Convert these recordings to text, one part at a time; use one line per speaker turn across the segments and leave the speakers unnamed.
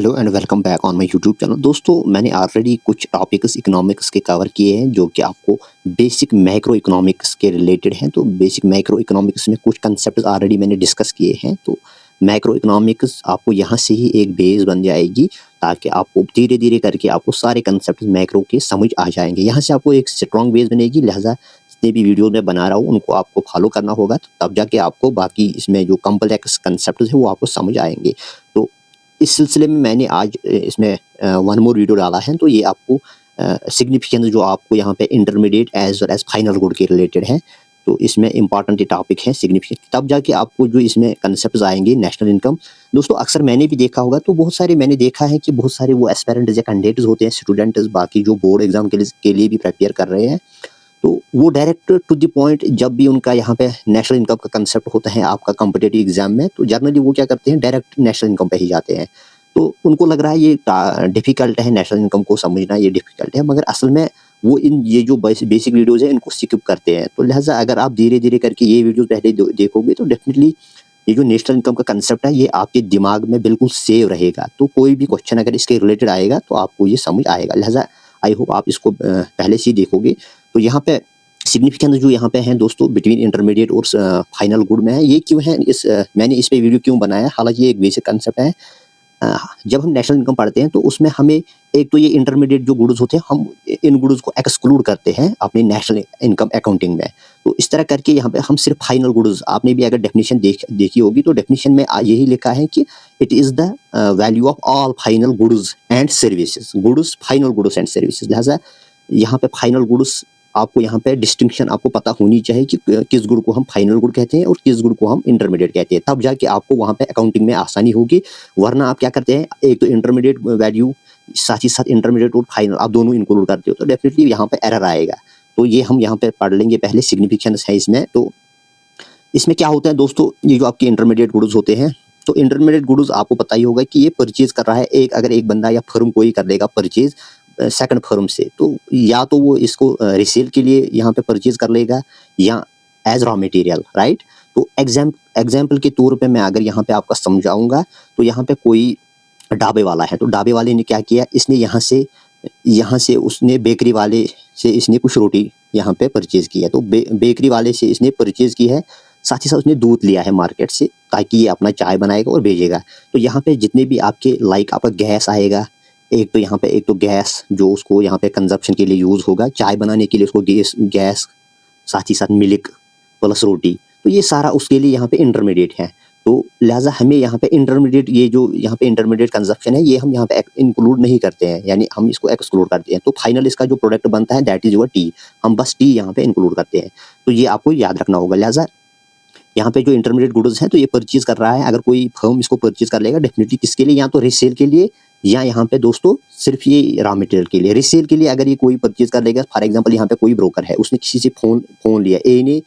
Hello and welcome back on my YouTube channel. दोस्तों, मैंने already कुछ टॉपिक्स इकोनॉमिक्स के कवर किए हैं जो कि आपको बेसिक मैक्रो इकोनॉमिक्स के रिलेटेड हैं। तो बेसिक मैक्रो इकोनॉमिक्स में कुछ कंसेप्ट ऑलरेडी मैंने डिस्कस किए हैं। तो मैक्रो इकोनॉमिक्स आपको यहाँ से ही एक बेस बन जाएगी ताकि आपको धीरे धीरे करके आपको सारे कंसेप्ट मैक्रो के समझ आ जाएंगे। यहाँ से आपको एक स्ट्रॉन्ग बेस बनेगी। लिहाजा जितने भी वीडियो में बना रहा हूँ उनको आपको फॉलो करना होगा, तब जाके आपको बाकी इसमें जो कॉम्प्लेक्स कंसेप्ट है वो आपको समझ आएंगे। तो इस सिलसिले में मैंने आज इसमें वन मोर वीडियो डाला है। तो ये आपको सिग्निफिकेंस जो आपको यहाँ पे intermediate as well as final good के रिलेटेड है। तो इसमें इंपॉर्टेंट टॉपिक है सिग्निफिकेंस, तब जाके आपको जो इसमें कंसेप्ट आएंगे नेशनल इनकम। दोस्तों, अक्सर मैंने भी देखा होगा, तो बहुत सारे मैंने देखा है कि बहुत सारे वो एस्पिरेंट्स या कैंडिडेट्स होते हैं, स्टूडेंट्स बाकी जो बोर्ड एग्जाम के लिए भी प्रिपेयर कर रहे हैं, तो वो डायरेक्ट टू द पॉइंट जब भी उनका यहाँ पे नेशनल इनकम का कंसेप्ट होता है आपका कॉम्पिटिटिव एग्जाम में, तो जनरली वो क्या करते हैं, डायरेक्ट नेशनल इनकम पे ही जाते हैं। तो उनको लग रहा है ये डिफिकल्ट है, नेशनल इनकम को समझना ये डिफिकल्ट है, मगर असल में वो ये जो बेसिक वीडियोज़ है इनको स्किप करते हैं। तो लिहाजा अगर आप धीरे धीरे करके ये वीडियो पहले देखोगे तो डेफिनेटली ये जो नेशनल इनकम का कंसेप्ट है ये आपके दिमाग में बिल्कुल सेव रहेगा। तो कोई भी क्वेश्चन अगर इसके रिलेटेड आएगा तो आपको ये समझ आएगा। लिहाजा आई होप आप इसको पहले से ही देखोगे। तो यहाँ पे सिग्निफिकेंस जो यहाँ पे हैं दोस्तों बिटवीन इंटरमीडिएट और फाइनल गुड में है। ये क्यों है, मैंने इस पे वीडियो क्यों बनाया, हालांकि ये एक बेसिक कंसेप्ट है। जब हम नेशनल इनकम पढ़ते हैं तो उसमें हमें एक तो ये इंटरमीडिएट जो गुड्स होते हैं हम इन गुड्स को एक्सक्लूड करते हैं अपनी नेशनल इनकम अकाउंटिंग में। तो इस तरह करके यहाँ पे हम सिर्फ फाइनल गुड्स, आपने भी अगर डेफिनेशन देखी होगी तो डेफिनेशन में यही लिखा है कि it is the value of all final goods and services, goods final goods and services. लिहाजा यहाँ पे फाइनल गुड्स आपको यहाँ पे डिस्टिंक्शन आपको पता होनी चाहिए कि किस गुड को हम फाइनल गुड कहते हैं और किस गुड को हम इंटरमीडिएट कहते हैं, तब जाके आपको वहाँ पे अकाउंटिंग में आसानी होगी। वरना आप क्या करते हैं, एक तो इंटरमीडिएट वैल्यू साथ ही साथ इंटरमीडिएट और फाइनल आप दोनों इंक्लूड करते हो, तो डेफिनेटली यहाँ पे एरर आएगा। तो ये हम यहाँ पे पढ़ लेंगे पहले, सिग्निफिकेंस है इसमें। तो इसमें क्या होता है दोस्तों, ये जो आपके इंटरमीडिएट गुड्स होते हैं, तो इंटरमीडिएट गुड्स आपको पता ही होगा कि ये परचेज कर रहा है अगर एक बंदा या फर्म कोई कर लेगा परचेज सेकंड फर्म से, तो या तो वो इसको रिसेल के लिए यहाँ पे परचेज कर लेगा या एज रॉ मटेरियल, राइट। तो एग्जाम्पल के तौर पे मैं अगर यहाँ पे आपका समझाऊंगा, तो यहाँ पे कोई ढाबे वाला है, तो ढाबे वाले ने क्या किया, इसने यहाँ से उसने बेकरी वाले से इसने कुछ रोटी यहाँ पे परचेज किया। तो बेकरी वाले से इसने परचेज की है, साथ ही साथ उसने दूध लिया है मार्केट से ताकि ये अपना चाय बनाएगा और भेजेगा। तो यहाँ पे जितने भी आपके आपका गैस आएगा, एक तो यहाँ पे एक तो गैस जो उसको यहाँ पे कंजप्शन के लिए यूज़ होगा, चाय बनाने के लिए उसको गैस साथ ही साथ मिल्क प्लस रोटी, तो ये सारा उसके लिए यहाँ पे इंटरमीडिएट है। तो लिहाजा हमें यहाँ पे इंटरमीडिएट, ये जो यहाँ पे इंटरमीडिएट कंजप्शन है ये हम यहाँ पे इंक्लूड नहीं करते हैं, यानी हम इसको एक्सक्लूड करते हैं। तो फाइनल इसका जो प्रोडक्ट बनता है दैट इज योर टी, हम बस टी यहाँ पे इंक्लूड करते हैं। तो ये आपको याद रखना होगा। लिहाजा यहाँ पे जो इंटरमीडिएट गुड्स है तो ये परचेज कर रहा है, अगर कोई फर्म इसको परचेज कर लेगा डेफिनेटली किसके लिए, या तो रीसेल के लिए या यहाँ पे दोस्तों सिर्फ ये रॉ मटेरियल के लिए। रीसेल के लिए अगर ये कोई परचेज कर लेगा, फॉर एग्जांपल यहाँ पे कोई ब्रोकर है, उसने किसी से फोन लिया, ए ने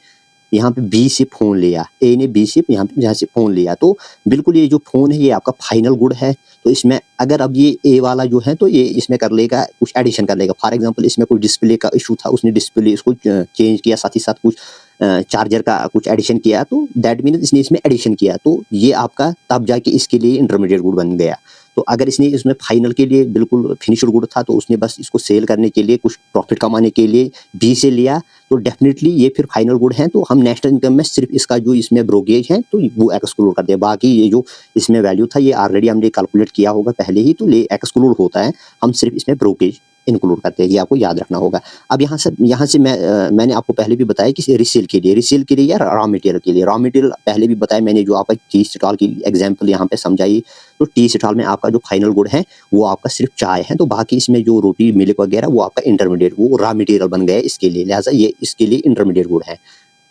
यहाँ पे बी से फोन लिया, ए ने बी से यहाँ से फोन लिया, तो बिल्कुल ये जो फोन है ये आपका फाइनल गुड है। तो इसमें अगर अब ये ए वाला जो है तो ये इसमें कर लेगा, कुछ एडिशन कर लेगा। फॉर एग्जांपल इसमें कोई डिस्प्ले का इशू था, उसने डिस्प्ले इसको चेंज किया, साथ ही साथ कुछ चार्जर का कुछ एडिशन किया, तो दैट मीन्स इसने इसमें एडिशन किया, तो ये आपका तब जाके इसके लिए इंटरमीडिएट गुड बन गया। तो अगर इसने इसमें फाइनल के लिए बिल्कुल फिनिश्ड गुड था, तो उसने बस इसको सेल करने के लिए कुछ प्रॉफिट कमाने के लिए बी से लिया, तो डेफिनेटली ये फिर फाइनल गुड है। तो हम नेशनल इनकम में सिर्फ इसका जो इसमें ब्रोकेज है तो वो एक्सक्लूड करते हैं। बाकी ये जो इसमें वैल्यू था ये ऑलरेडी हमने कैलकुलेट किया होगा पहले ही, तो ये एक्सक्लूड होता है, हम सिर्फ इसमें ब्रोकेज इंक्लूड करते हैं, ये आपको याद रखना होगा। अब यहाँ से मैंने आपको पहले भी बताया कि रिसेल के लिए या रॉ मटेरियल के लिए। रॉ मटेरियल पहले भी बताया मैंने, जो आपका टी स्टॉल की एग्जांपल यहाँ पे समझाई, तो टी स्टॉल में आपका जो फाइनल गुड है वो आपका सिर्फ चाय है, तो बाकी इसमें जो रोटी मिल्क वगैरह वो आपका इंटरमीडिएट, वो रॉ मटेरियल बन गया इसके लिए। लिहाजा ये इसके लिए इंटरमीडिएट गुड है।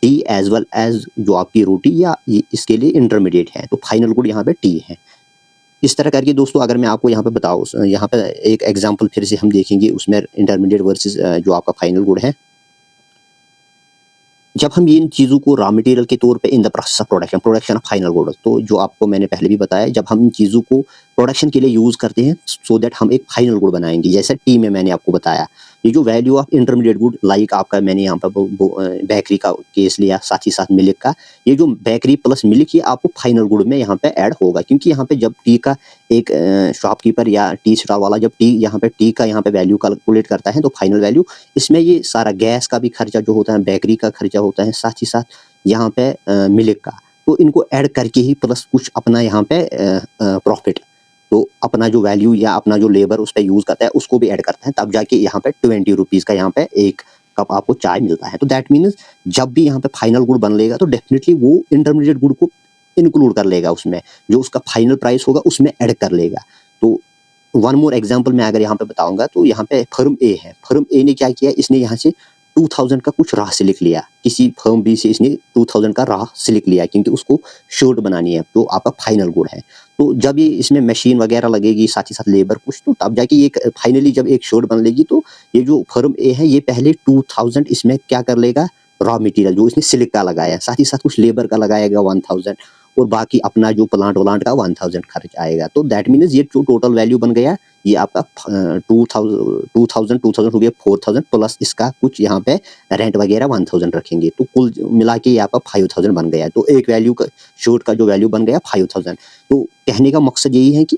टी एज वेल एज जो आपकी रोटी या इसके लिए इंटरमीडिएट है, तो फाइनल गुड यहाँ पे टी है। इस तरह करके दोस्तों अगर मैं आपको यहाँ पे बताऊँ, यहाँ पे एक एग्जांपल फिर से हम देखेंगे उसमें इंटरमीडिएट वर्सेस जो आपका फाइनल गुड है। जब हम इन चीज़ों को रॉ मटेरियल के तौर पे in the process of production of final good, तो जो आपको मैंने पहले भी बताया, जब हम इन चीज़ों को प्रोडक्शन के लिए यूज़ करते हैं सो दैट हम एक फाइनल गुड बनाएंगे। जैसे टी में मैंने आपको बताया ये जो value of intermediate good like आपका मैंने यहाँ पर बेकरी का केस लिया, साथ ही साथ मिल्क का, ये जो बेकरी प्लस मिल्क ये आपको फाइनल गुड में यहाँ पे ऐड होगा। क्योंकि यहाँ पे जब टी का एक शॉपकीपर या टी स्टॉल वाला जब टी का यहाँ पे वैल्यू कैलकुलेट करता है तो फाइनल वैल्यू इसमें ये सारा गैस का भी खर्चा जो होता है, बेकरी का खर्चा होता है, साथ ही साथ यहाँ पे मिल्क का, तो इनको ऐड करके ही प्लस कुछ अपना यहाँ पे प्रॉफिट, तो अपना जो वैल्यू या अपना जो लेबर उस पर यूज़ करता है उसको भी ऐड करता है, तब जाके यहाँ पे 20 रुपीज़ का यहाँ पे एक कप आपको चाय मिलता है। तो दैट मीन्स जब भी यहाँ पे फाइनल गुड बन लेगा तो डेफिनेटली वो इंटरमीडिएट गुड को इंक्लूड कर लेगा उसमें, जो उसका फाइनल प्राइस होगा उसमें ऐड कर लेगा। तो वन मोर एग्जांपल मैं अगर यहाँ पे बताऊंगा तो यहाँ पे फर्म ए है, फर्म ए ने क्या किया, इसने यहाँ से 2000 का कुछ राह सिलिक लिया, किसी फर्म बी से इसने 2000 का राह सिलिक लिया क्योंकि उसको शर्ट बनानी है, तो आपका फाइनल गुड है। तो जब ये इसमें मशीन वगैरह लगेगी साथ ही साथ लेबर कुछ, तो तब जाके ये फाइनली जब एक शर्ट बन लेगी तो ये जो फर्म ए है ये पहले 2000 इसमें क्या कर लेगा, रॉ मटेरियल जो इसने सिलिक का लगाया, साथ ही साथ कुछ लेबर का लगाएगा 1000 और बाकी अपना जो प्लांट वलांट का 1000 खर्च आएगा। तो दैट मीन्स ये जो टोटल वैल्यू बन गया ये आपका 2000 हो गया 4000 प्लस इसका कुछ यहाँ पे रेंट वगैरह 1000 रखेंगे, तो कुल मिला के ये आपका 5000 बन गया। तो एक वैल्यू का शर्ट का जो वैल्यू बन गया 5000। तो कहने का मकसद यही है कि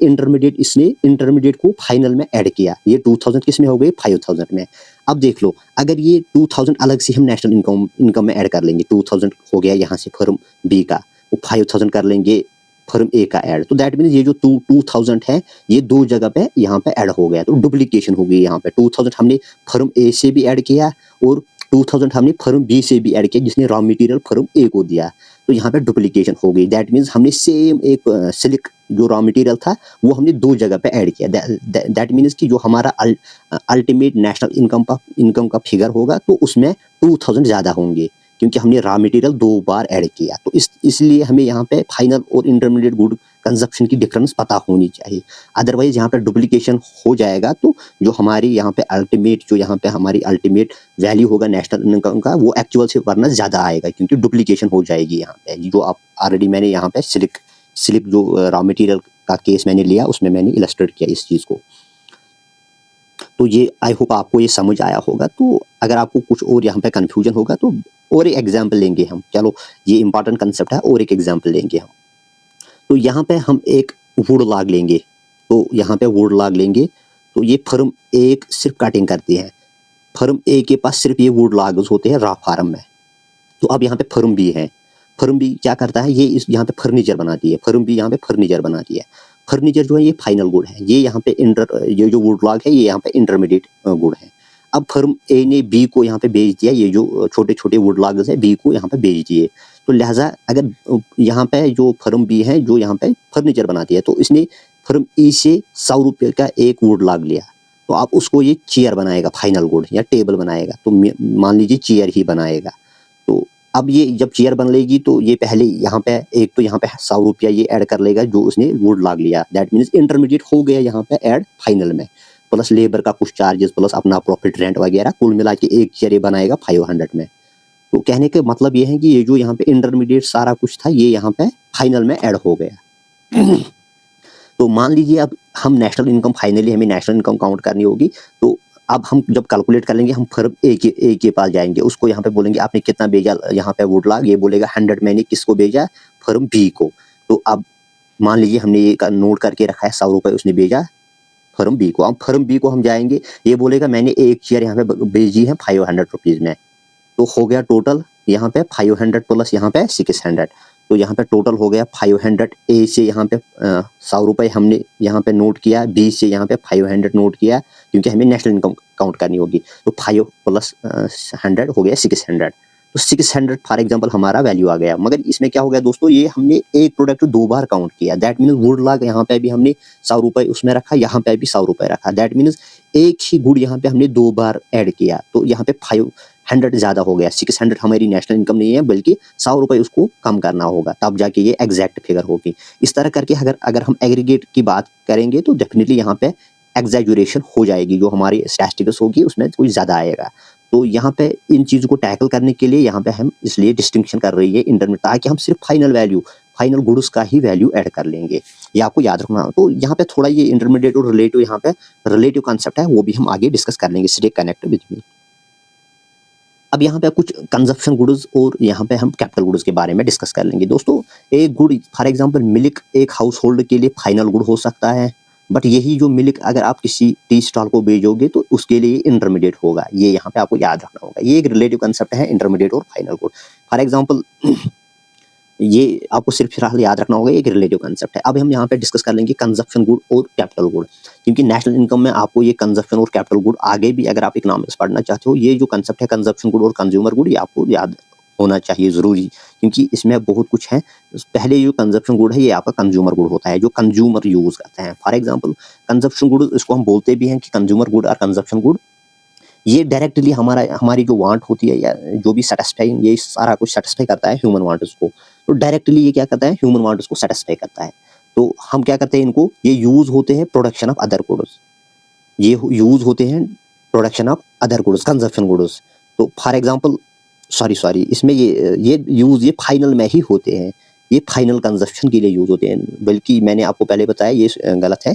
इसने इंटरमीडिएट को फाइनल में ऐड किया, ये 2000 किस में हो गए, 5000 में। अब देख लो अगर ये 2000 अलग से हम नेशनल इनकम में ऐड कर लेंगे, 2000 हो गया यहाँ से फर्म बी का, 5000 कर लेंगे फर्म ए का ऐड, तो दैट मीन्स ये जो 2000 है ये दो जगह पे यहाँ पे ऐड हो गया, तो डुप्लीकेशन हो गई। यहाँ पे 2000 हमने फर्म ए से भी ऐड किया और 2000 हमने फर्म बी से भी ऐड किया जिसने रॉ मटेरियल फर्म ए को दिया, तो यहाँ पे डुप्लीकेशन हो गई। दैट मीन्स हमने सेम एक सिलिक जो रॉ मटेरियल था वो हमने दो जगह पे ऐड किया। दैट मीन्स कि जो हमारा अल्टीमेट नेशनल इनकम का फिगर होगा तो उसमें 2000 ज़्यादा होंगे क्योंकि हमने रॉ मटेरियल दो बार ऐड किया। तो इसलिए हमें यहाँ पे फाइनल और इंटरमीडिएट गुड कंजप्शन की डिफरेंस पता होनी चाहिए, अदरवाइज यहाँ पे डुप्लीकेशन हो जाएगा तो जो हमारी यहाँ पे हमारी अल्टीमेट वैल्यू होगा नेशनल इनकम का वो एक्चुअल से वरना ज़्यादा आएगा क्योंकि डुप्लीकेशन हो जाएगी। यहाँ पे जो आप ऑलरेडी मैंने यहाँ पे सिलिक जो रॉ मटेरियल का केस मैंने लिया उसमें मैंने इलस्ट्रेट किया इस चीज़ को। तो ये आई होप आपको ये समझ आया होगा। तो अगर आपको कुछ और यहाँ पे कन्फ्यूजन होगा तो और एक एग्जाम्पल लेंगे हम, चलो ये इंपॉर्टेंट कंसेप्ट है और एक एग्जाम्पल लेंगे हम। तो यहाँ पे हम एक वुड लॉग लेंगे, तो यहाँ पे वुड लॉग लेंगे, तो ये फर्म एक सिर्फ कटिंग करती है, फर्म ए के पास सिर्फ ये वुड लॉग्स होते हैं रॉ फार्म में। तो अब यहाँ पे फर्म बी है, फर्म बी क्या करता है, ये यहाँ पे फर्नीचर बनाती है, फर्म बी यहाँ पे फर्नीचर बनाती है। फर्नीचर जो है ये फाइनल गुड है, ये यहाँ पे ये जो वुड लॉग है ये यहाँ पे इंटरमीडिएट गुड है। अब फर्म ए ने बी को यहाँ पे बेच दिया, ये जो छोटे छोटे वुड लॉग्स है बी को यहाँ पे बेच दिए, तो लिहाजा अगर यहाँ पे जो फर्म बी है जो यहाँ पे फर्नीचर बनाती है तो इसने फर्म ई से 100 रुपये का एक वुड लॉग लिया, तो आप उसको ये चेयर बनाएगा फाइनल गुड या टेबल बनाएगा, तो मान लीजिए चेयर ही बनाएगा। तो अब ये जब चेयर बन लेगी तो ये पहले यहाँ पे एक तो यहाँ पे 100 रुपया ये ऐड कर लेगा जो उसने वुड लॉग लिया, दैट मीन्स इंटरमीडिएट हो गया यहाँ पे ऐड फाइनल में, प्लस लेबर का कुछ चार्जेस प्लस अपना प्रॉफिट रेंट वगैरह कुल मिला के एक चेयर बनाएगा 500 में। तो कहने का मतलब ये है कि ये जो यहाँ पे इंटरमीडिएट सारा कुछ था ये यहाँ पे फाइनल में ऐड हो गया। तो मान लीजिए अब हम नेशनल इनकम फाइनली हमें नेशनल इनकम काउंट करनी होगी, तो अब हम जब कैलकुलेट कर लेंगे हम फर्म ए के पास जाएंगे, उसको यहाँ पे बोलेंगे आपने कितना भेजा यहाँ पे वुड लॉग, ये बोलेगा 100 मैंने किसको भेजा, फर्म बी को। तो अब मान लीजिए हमने ये नोट करके रखा है 100 रुपये उसने भेजा फर्म बी को। अब फर्म बी को हम जाएंगे, ये बोलेगा मैंने एक चेयर यहाँ पे भेजी है 500 रुपीज़ में, तो हो गया टोटल यहाँ पे 500 प्लस यहाँ पे 600, तो यहाँ पे टोटल हो गया 500। ए से यहाँ पे 100 रुपये हमने यहाँ पे नोट किया, बी से यहाँ पे 500 नोट किया क्योंकि हमें नेशनल इनकम काउंट करनी होगी, तो 5 प्लस 100 हो गया 600। तो 600 फॉर एग्जांपल हमारा वैल्यू आ गया। मगर इसमें क्या हो गया दोस्तों, ये हमने एक प्रोडक्ट दो बार काउंट किया, दैट मीन्स वुड लॉग यहाँ पे भी हमने 100 रुपये उसमें रखा, यहाँ पे भी 100 रुपये रखा, दैट मीन्स एक ही गुड यहाँ पे हमने दो बार ऐड किया, तो यहाँ पे 500 ज़्यादा हो गया। 600 हमारी नेशनल इनकम नहीं है बल्कि 100 रुपये उसको कम करना होगा, तब जाके ये एग्जैक्ट फिगर होगी। इस तरह करके अगर हम एग्रीगेट की बात करेंगे तो डेफिनेटली यहाँ पे एग्जैजुरेशन हो जाएगी, जो हमारी स्टैटिस्टिक्स होगी उसमें कुछ ज़्यादा आएगा। तो यहाँ पे इन चीज़ों को टैकल करने के लिए यहाँ पे हम इसलिए डिस्टिंक्शन कर रही है इंटरमीडिएट, ताकि हम सिर्फ फाइनल वैल्यू फाइनल गुड्स का ही वैल्यू ऐड कर लेंगे, ये आपको याद रखना। तो यहाँ पे थोड़ा ये इंटरमीडिएट और रिलेटिव, यहाँ पे रिलेटिव कॉन्सेप्ट है, वो भी हम आगे डिस्कस कर लेंगे। Stay connect with me. अब यहाँ पे कुछ कंजप्शन गुड्स और यहाँ पे हम कैपिटल गुड्स के बारे में डिस्कस कर लेंगे। दोस्तों एक गुड फॉर एग्जांपल मिल्क एक हाउस होल्ड के लिए फाइनल गुड हो सकता है, बट यही जो मिल्क अगर आप किसी टी स्टॉल को भेजोगे तो उसके लिए इंटरमीडिएट होगा, ये यहाँ पे आपको याद रखना होगा। ये एक रिलेटिव कंसेप्ट है, इंटरमीडिएट और फाइनल गुड। फॉर एग्जाम्पल ये आपको सिर्फ फिलहाल याद रखना होगा, एक रिलेटिव कंसेप्ट है। अब हम यहाँ पे डिस्कस कर लेंगे कंजप्शन गुड और कैपिटल गुड, क्योंकि नेशनल इनकम में आपको ये कंजप्शन और कैपिटल गुड आगे भी अगर आप इकोनॉमिक्स पढ़ना चाहते हो, ये जो कंसेप्ट है कंजप्शन गुड और कंज्यूमर गुड, ये आपको याद होना चाहिए ज़रूरी, क्योंकि इसमें बहुत कुछ है। पहले जो कंजप्शन गुड है ये आपका कंज्यूमर गुड होता है, जो कंज्यूमर यूज़ करते हैं। फॉर एग्जाम्पल कंजप्शन गुड, इसको हम बोलते भी हैं कि कंज्यूमर गुड और कंजप्शन गुड, ये डायरेक्टली हमारी जो वांट होती है या जो भी सेटिस्फाइंग, ये सारा कुछ सेटिस्फाई करता है ह्यूमन वांट्स को। तो डायरेक्टली ये क्या करता है, ह्यूमन वांट्स को सेटिस्फाई करता है। तो हम क्या करते हैं, इनको ये यूज होते हैं प्रोडक्शन ऑफ अदर गुड्स, ये यूज होते हैं production of other goods, consumption goods. तो फॉर एग्जांपल सॉरी इसमें ये यूज ये फाइनल में ही होते हैं, ये फाइनल कंजप्शन के लिए यूज होते हैं, बल्कि मैंने आपको पहले बताया ये गलत है।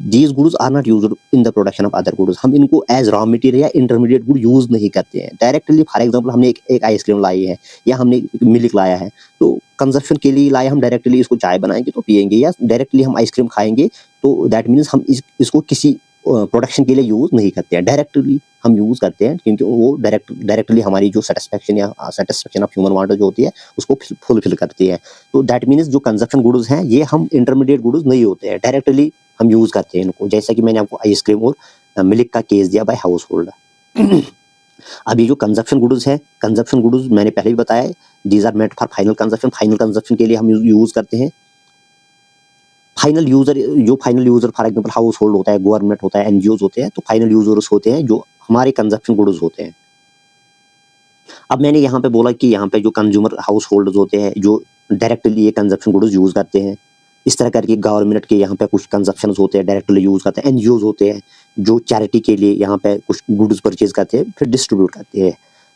These goods are not used in the production of other goods, हम इनको एज रॉ मटेरियल या इंटरमीडिएट गुड यूज नहीं करते हैं डायरेक्टली। फॉर एग्जांपल हमने एक आइसक्रीम लाई है या हमने मिल्क लाया है, तो कंजप्शन के लिए लाया, हम डायरेक्टली इसको चाय बनाएंगे तो पियेंगे, या डायरेक्टली हम आइसक्रीम खाएंगे, तो दैट मीन्स हम इसको किसी प्रोडक्शन के लिए यूज नहीं करते हैं, डायरेक्टली हम यूज करते हैं, क्योंकि वो डायरेक्टली हमारी जो सेटिस्फेक्शन या सेटिस्फेक्शन ऑफ ह्यूमन वांट जो होती है उसको फुलफिल करती है। तो दैट मीन्स जो कंजप्शन गुड्स हैं ये हम इंटरमीडिएट गुड्स नहीं होते हैं, डायरेक्टली हम यूज करते हैं इनको, जैसा कि मैंने आपको आइसक्रीम और मिल्क का केस दिया बाय हाउस होल्ड। अब ये जो कंजप्शन गुड्स है, कंजप्शन गुड्स मैंने पहले भी बताया, these are made for final consumption, final consumption के लिए हम यूज करते हैं। Final user for example household होता है, गवर्नमेंट होता है, एनजीओज होते हैं, तो फाइनल यूजर्स होते हैं जो हमारे कंजप्शन गुड्स होते हैं। अब मैंने यहाँ पे बोला कि यहाँ पे जो कंज्यूमर हाउस होल्डर्स होते हैं जो डायरेक्टली ये कंजप्शन गुड्स यूज करते हैं, इस तरह करके गवर्नमेंट के यहाँ पे कुछ कंजप्शन होते हैं डायरेक्टली यूज करते हैं, एनजीओज होते हैं जो चैरिटी के लिए यहाँ पे कुछ गुड्स परचेज करते हैं फिर डिस्ट्रीब्यूट करते हैं।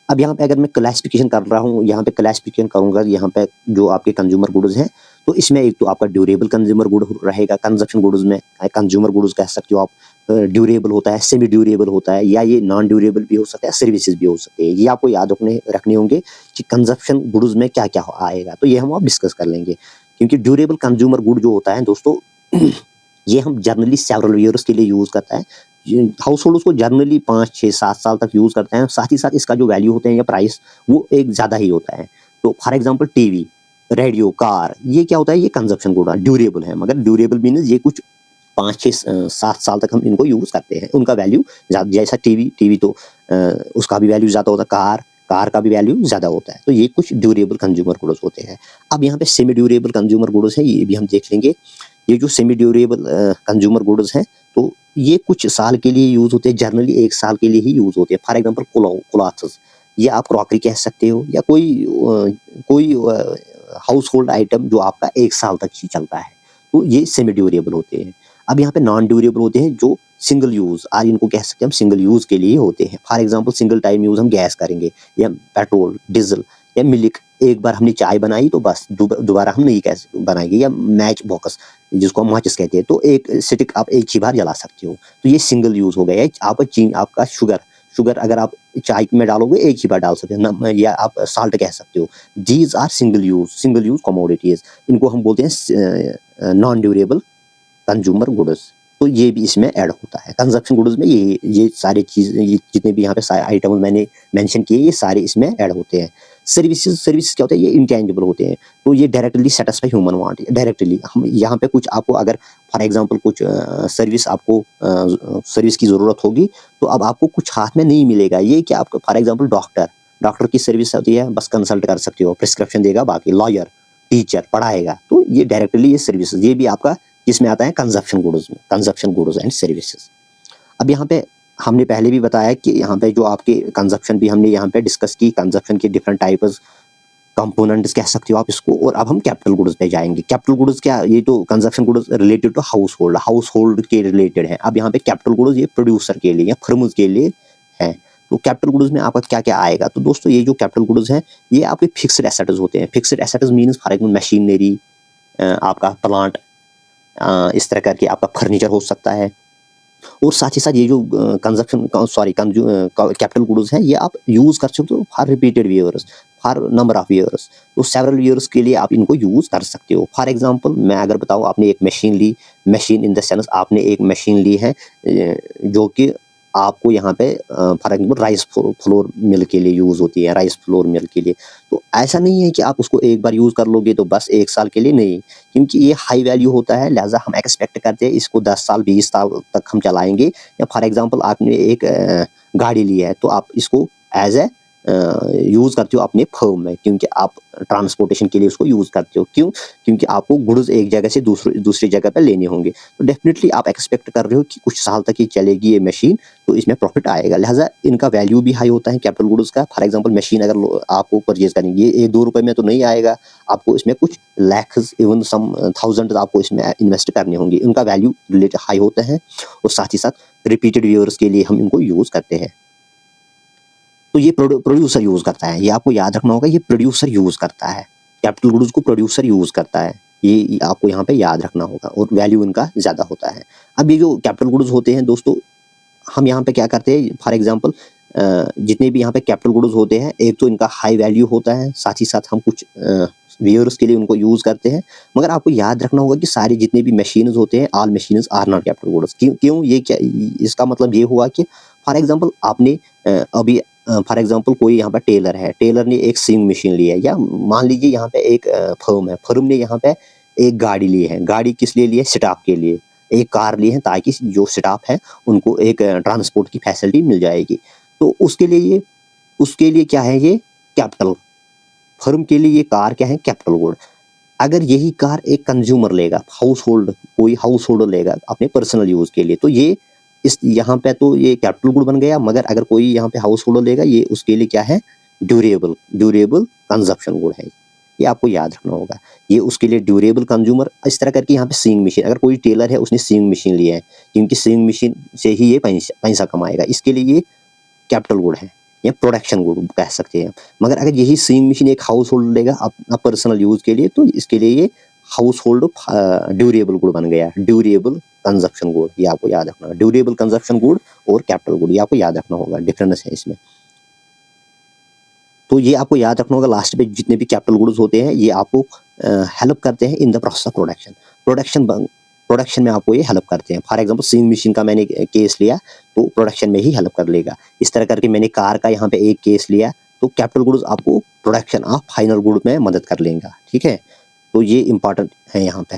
अब यहाँ पे अगर मैं क्लासिफिकेशन कर रहा हूँ, यहाँ पे क्लासिफिकेशन करूंगा यहाँ पे जो आपके कंज्यूमर गुड्स हैं, तो इसमें एक तो आपका ड्यूरेबल कंज्यूमर गुड रहेगा, कंजप्शन गुड्स में कंज्यूमर गुड्स कह सकते हो आप, ड्यूरेबल होता है, सेमी ड्यूरेबल होता है, या ये नॉन ड्यूरेबल भी हो सकता है, सर्विसेज भी हो सकते हैं। ये आपको याद रखने होंगे कि कंजप्शन गुड्स में क्या क्या आएगा, तो ये हम आप डिस्कस कर लेंगे। क्योंकि ड्यूरेबल कंज्यूमर गुड जो होता है दोस्तों, ये हम जनरली सेवरल ईयर्स के लिए यूज करता है, हाउस होल्ड उसको जनरली 5, 6, 7 साल तक यूज करते हैं। साथ ही साथ इसका जो वैल्यू होते हैं या प्राइस वो एक ज्यादा ही होता है। तो for example TV, radio, car, ये क्या होता है, ये कंजप्शन गुड ड्यूरेबल है, मगर ड्यूरेबल मीन्स ये कुछ 5, 6, 7 साल तक हम इनको यूज करते हैं, उनका वैल्यू जैसा टीवी तो उसका भी वैल्यू ज्यादा होता है, कार का भी वैल्यू ज्यादा होता है। तो ये कुछ ड्यूरेबल कंज्यूमर गुड्स होते हैं। अब यहाँ पे सेमी ड्यूरेबल कंज्यूमर गुड्स हैं, ये भी हम देख लेंगे। ये जो सेमी ड्यूरेबल कंज्यूमर गुड्स हैं तो ये कुछ साल के लिए यूज होते हैं, जनरली 1 साल के लिए ही यूज होते हैं। फॉर एग्जांपल क्लॉथ्स, ये आप क्रॉकरी कह सकते हो, या कोई हाउस होल्ड आइटम जो आपका 1 साल तक ही चलता है, तो ये सेमी ड्यूरेबल होते हैं। अब यहाँ पे नॉन ड्यूरेबल होते हैं जो सिंगल यूज, और इनको कह सकते हैं हम सिंगल यूज के लिए होते हैं। For example single time use हम गैस करेंगे, या पेट्रोल, डीजल, या मिल्क, एक बार हमने चाय बनाई तो बस दोबारा हम नहीं बनाएंगे, या मैच बॉक्स जिसको हम माचिस कहते हैं, तो एक स्टिक आप एक ही बार जला सकते हो, तो ये सिंगल यूज हो गया। आपका शुगर अगर आप चाय में डालोगे एक ही बार डाल सकते हैं, या आप साल्ट कह सकते हो। These are single use commodities, इनको हम बोलते हैं नॉन ड्यूरेबल कंज्यूमर गुड्स। तो ये भी इसमें ऐड होता है। कंजप्शन गुड्स में ये सारी चीज़ें, ये जितने भी यहाँ पे आइटम मैंने मेंशन किए, ये सारे इसमें ऐड होते हैं। सर्विसेज क्या होता है, ये इंटेंजिबल होते हैं, तो ये directly satisfy human want. Directly हम यहाँ पे कुछ आपको अगर फॉर एग्जांपल कुछ सर्विस की ज़रूरत होगी, तो अब आपको कुछ हाथ में नहीं मिलेगा। ये क्या, आपको फॉर एग्जाम्पल डॉक्टर की सर्विस होती है, बस कंसल्ट कर सकते हो, प्रिस्क्रिप्शन देगा, बाकी लॉयर, टीचर पढ़ाएगा, तो ये डायरेक्टली ये सर्विसेज, ये भी आपका इसमें आता है कंजप्शन गुड्स एंड सर्विसेज। अब यहाँ पे हमने पहले भी बताया कि यहाँ पे जो आपके कंजप्शन भी हमने यहाँ पे डिस्कस की, कंजप्शन के डिफरेंट टाइप्स, कंपोनेंट्स कह सकते हो आप इसको। और अब हम कैपिटल गुड्स पे जाएंगे। कैपिटल गुड्स क्या, ये तो consumption goods related to household के रिलेटेड है। अब यहाँ पे कैपिटल गुड्स ये प्रोड्यूसर के लिए या फर्म्स के लिए है। तो कैपिटल गुड्स में आपका क्या क्या आएगा, तो दोस्तों ये जो कैपिटल गुड्स हैं ये आपके फिक्स्ड एसेट्स होते हैं। Fixed assets means for example machinery, आपका प्लांट, इस तरह करके आपका फर्नीचर हो सकता है। और साथ ही साथ ये जो कैपिटल गुड्स हैं, ये आप यूज़ कर सकते हो for repeated years, for number of years, तो सेवरल ईयर्स के लिए आप इनको यूज़ कर सकते हो। फॉर एग्जांपल मैं अगर बताऊँ, आपने एक मशीन ली, मशीन इन द सेंस आपने एक मशीन ली है जो कि आपको यहाँ पे for example rice flour mill के लिए यूज़ होती है, राइस फ्लोर मिल के लिए। तो ऐसा नहीं है कि आप उसको एक बार यूज़ कर लोगे तो बस 1 साल के लिए, नहीं, क्योंकि ये हाई वैल्यू होता है, लिहाज़ा हम एक्सपेक्ट करते हैं इसको 10 साल 20 साल तक हम चलाएँगे। या फॉर एग्जांपल आपने एक गाड़ी ली है, तो आप इसको एज़ ए यूज़ करते हो अपने फर्म में, क्योंकि आप ट्रांसपोर्टेशन के लिए उसको यूज़ करते हो। क्यों? क्योंकि आपको गुड्स एक जगह से दूसरी जगह पे लेने होंगे। तो डेफ़िनिटली आप एक्सपेक्ट कर रहे हो कि कुछ साल तक ये चलेगी ये मशीन, तो इसमें प्रॉफ़िट आएगा। लिहाज़ा इनका वैल्यू भी हाई होता है कैपिटल गुड्स का। फॉर एग्जांपल मशीन अगर आपको परचेज़ करनी है, ये 1-2 रुपए में तो नहीं आएगा, आपको इसमें कुछ लैक्स इवन सम थाउज़ेंड आपको इसमें इन्वेस्ट करने होंगे। इनका वैल्यू रिलेटेड हाई होता है, और साथ ही साथ रिपीटेड यूज़र्स के लिए हम इनको यूज़ करते हैं। तो ये प्रोड्यूसर यूज़ करता है, ये आपको याद रखना होगा, ये प्रोड्यूसर यूज़ करता है, कैपिटल गुड्स को प्रोड्यूसर यूज़ करता है, ये आपको यहाँ पे याद रखना होगा, और वैल्यू इनका ज़्यादा होता है। अब ये जो कैपिटल गुड्स होते हैं दोस्तों, हम यहाँ पे क्या करते हैं, फॉर एग्जांपल जितने भी यहाँ पे कैपिटल गुड्स होते हैं, एक तो इनका हाई वैल्यू होता है, साथ ही साथ हम कुछ वियर्स के लिए उनको यूज़ करते हैं। मगर आपको याद रखना होगा कि सारे जितने भी मशीन्स होते हैं, all machines are not capital goods. क्यों ये क्या, इसका मतलब ये हुआ कि फॉर एग्जांपल आपने अभी फॉर एग्जांपल कोई यहाँ पे टेलर है, टेलर ने एक सिंग मशीन ली है, या मान लीजिए यहाँ पे एक फर्म है, फर्म ने यहाँ पे एक गाड़ी ली है। गाड़ी किस लिए ली है? स्टाफ के लिए। एक कार ली है ताकि जो स्टाफ है उनको एक ट्रांसपोर्ट की फैसिलिटी मिल जाएगी। तो उसके लिए क्या है, ये कैपिटल। फर्म के लिए ये कार क्या है? Capital good. अगर यही कार एक कंज्यूमर लेगा, कोई हाउस होल्डर लेगा अपने पर्सनल यूज़ के लिए, तो ये इस यहाँ पे तो ये कैपिटल गुड बन गया। मगर अगर कोई यहाँ पे हाउस होल्डर लेगा, ये उसके लिए क्या है? ड्यूरेबल कंजप्शन गुड है। ये आपको याद रखना होगा, ये उसके लिए ड्यूरेबल कंज्यूमर। इस तरह करके यहाँ पे सीइंग मशीन, अगर कोई टेलर है उसने सीइंग मशीन लिया है, क्योंकि सीइंग मशीन से ही ये पैसा कमाएगा, इसके लिए ये कैपिटल गुड है या प्रोडक्शन गुड कह सकते हैं। मगर अगर यही सीइंग मशीन एक हाउस होल्ड लेगा अपना पर्सनल यूज़ के लिए, तो इसके लिए ये हाउस होल्ड ड्यूरेबल गुड बन गया, ड्यूरेबल कंजप्शन गुड। ये आपको याद रखना, ड्यूरेबल कंजप्शन गुड और कैपिटल गुड, ये आपको याद रखना होगा, डिफरेंस है इसमें। तो ये आपको याद रखना होगा, लास्ट पे जितने भी कैपिटल गुड्स होते हैं, ये आपको हेल्प करते हैं in the process of production में आपको ये हेल्प करते हैं। फॉर एग्जांपल सीइंग मशीन का मैंने केस लिया, तो प्रोडक्शन में ही हेल्प कर लेगा। इस तरह करके मैंने कार का यहाँ पे एक केस लिया, तो कैपिटल गुड्स आपको प्रोडक्शन ऑफ फाइनल गुड में मदद कर लेगा। ठीक है, तो ये इंपॉर्टेंट है यहाँ पे।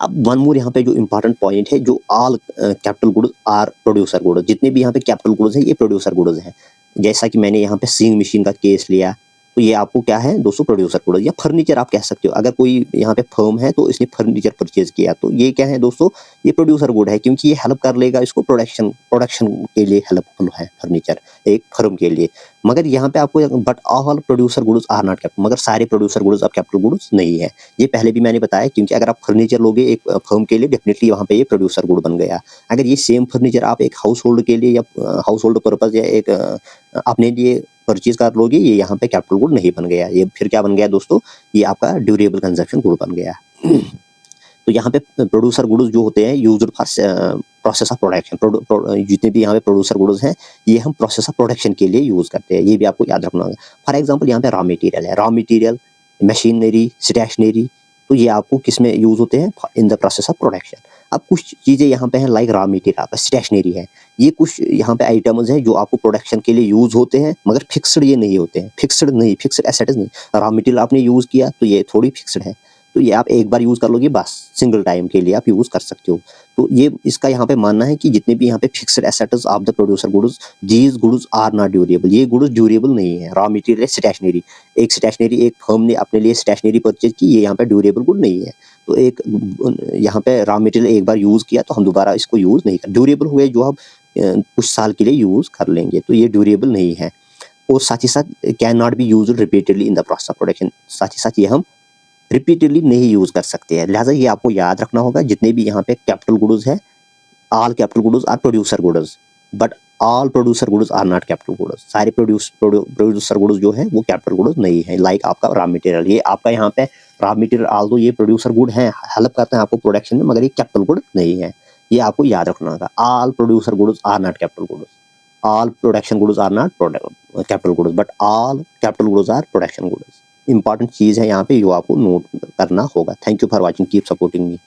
अब वन मोर यहाँ पे जो इंपॉर्टेंट पॉइंट है, जो all capital goods are producer goods. जितने भी यहाँ पे कैपिटल गुड्स हैं, ये प्रोड्यूसर गुड्स हैं। जैसा कि मैंने यहाँ पे सीइंग मशीन का केस लिया, तो ये आपको क्या है दोस्तों? प्रोड्यूसर गुड्स या फर्नीचर आप कह सकते हो। अगर कोई यहाँ पे फर्म है तो इसने फर्नीचर परचेज किया, तो ये क्या है दोस्तों? ये प्रोड्यूसर गुड है, क्योंकि ये हेल्प कर लेगा इसको प्रोडक्शन के लिए हेल्पफुल है फर्नीचर एक फर्म के लिए। मगर यहाँ पे आपको but all producer goods are not capital, मगर सारे प्रोड्यूसर गुड्स अब कैपिटल गुड्स नहीं है। ये पहले भी मैंने बताया, क्योंकि अगर आप फर्नीचर लोगे एक फर्म के लिए, डेफिनेटली वहाँ पे ये प्रोड्यूसर गुड बन गया। अगर ये सेम फर्नीचर आप एक हाउस होल्ड के लिए या हाउस होल्ड पर्पज या एक अपने लिए परचेज कर लोगे, ये यहाँ पे कैपिटल गुड नहीं बन गया। ये फिर क्या बन गया दोस्तों? ये आपका ड्यूरेबल कंजप्शन गुड बन गया। तो यहाँ पे प्रोड्यूसर गुड्स जो होते हैं used for process of production. जितने भी यहाँ पे प्रोड्यूसर गुड्स हैं, ये हम प्रोसेस ऑफ प्रोडक्शन के लिए यूज़ करते हैं। ये भी आपको याद रखना होगा। फॉर एग्जांपल यहाँ पे रॉ मटेरियल है, रॉ मटेरियल, मशीनरी, स्टेशनरी, तो ये आपको किस में यूज़ होते हैं? In the process of production. अब कुछ चीज़ें यहाँ पे हैं लाइक रॉ मटेरियल, आपका स्टेशनरी है। ये कुछ यहाँ पे आइटम्स हैं जो आपको प्रोडक्शन के लिए यूज़ होते हैं, मगर फिक्स्ड ये नहीं होते हैं, फिक्स्ड एसेट्स नहीं। रॉ मटेरियल आपने यूज़ किया तो ये थोड़ी फिक्स्ड है, तो ये आप एक बार यूज़ कर लोगे, बस सिंगल टाइम के लिए आप यूज़ कर सकते हो। तो ये इसका यहाँ पे मानना है कि जितने भी यहाँ पे fixed assets of the producer goods, these goods are not durable. ये गुड्स ड्यूरेबल नहीं है। रॉ मटेरियल स्टेशनरी, एक फर्म ने अपने लिए स्टेशनरी परचेज की, ये यहाँ पे ड्यूरेबल गुड नहीं है। तो एक यहाँ पे रॉ मटेरियल एक बार यूज़ किया तो हम दोबारा इसको यूज़ नहीं कर, ड्यूरेबल हुए जो आप कुछ साल के लिए यूज़ कर लेंगे, तो ये ड्यूरेबल नहीं है। और साथ ही साथ can not be used repeatedly in the process of production. साथ ही साथ ये हम रिपीटेडली नहीं यूज़ कर सकते हैं। लिहाजा ये आपको याद रखना होगा, जितने भी यहाँ पे कैपिटल गुड्स है, all capital goods are producer goods, but all producer goods are not capital goods. सारे प्रोड्यूसर गुड्स जो है वो कैपिटल गुड्स नहीं है। लाइक आपका रॉ मटेरियल, ये आपका यहाँ पे रॉ मटेरियल आल्दो ये प्रोड्यूसर गुड हैं, हेल्प करते हैं आपको प्रोडक्शन में, मगर ये कैपिटल गुड नहीं है, ये आपको याद रखना होगा। All producer goods are not capital goods, all production goods are not capital goods, but all capital goods are production goods. Important चीज़ है यहाँ पे, जो आपको नोट करना होगा। Thank you for watching, keep supporting me.